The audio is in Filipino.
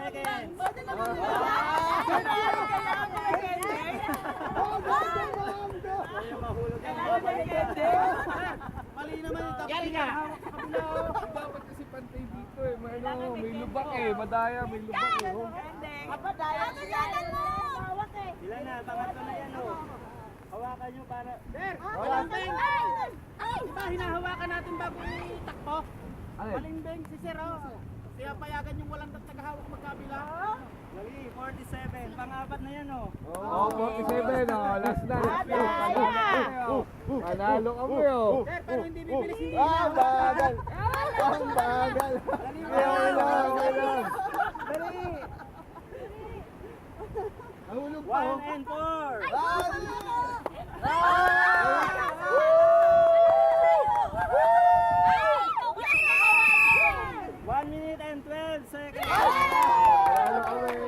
seconds. Mali naman yung tapos. Yari ka. Dapat kasi pantay dito eh. May lubak eh. Madaya, may lubak eh. Oh. Ilan na? Pangatlo na yan oh. Hawakan nyo para... Walang beng. Diba hinahawakan natin bago takbo? Alin? Maling beng si Sir oh. Kaya payagan yung walang tagahawak magkabila. Lagi, 47. Pang-apat na yan oh. Oh, 47 oh. Last na. Panalo kami oh. Sir, pero hindi bibilis hindi Bagal. Ang bagal. Wala. Dali! Nahulog pa oh. 1 and 4. Ay! 1 minute and 12 seconds. Panalo kami.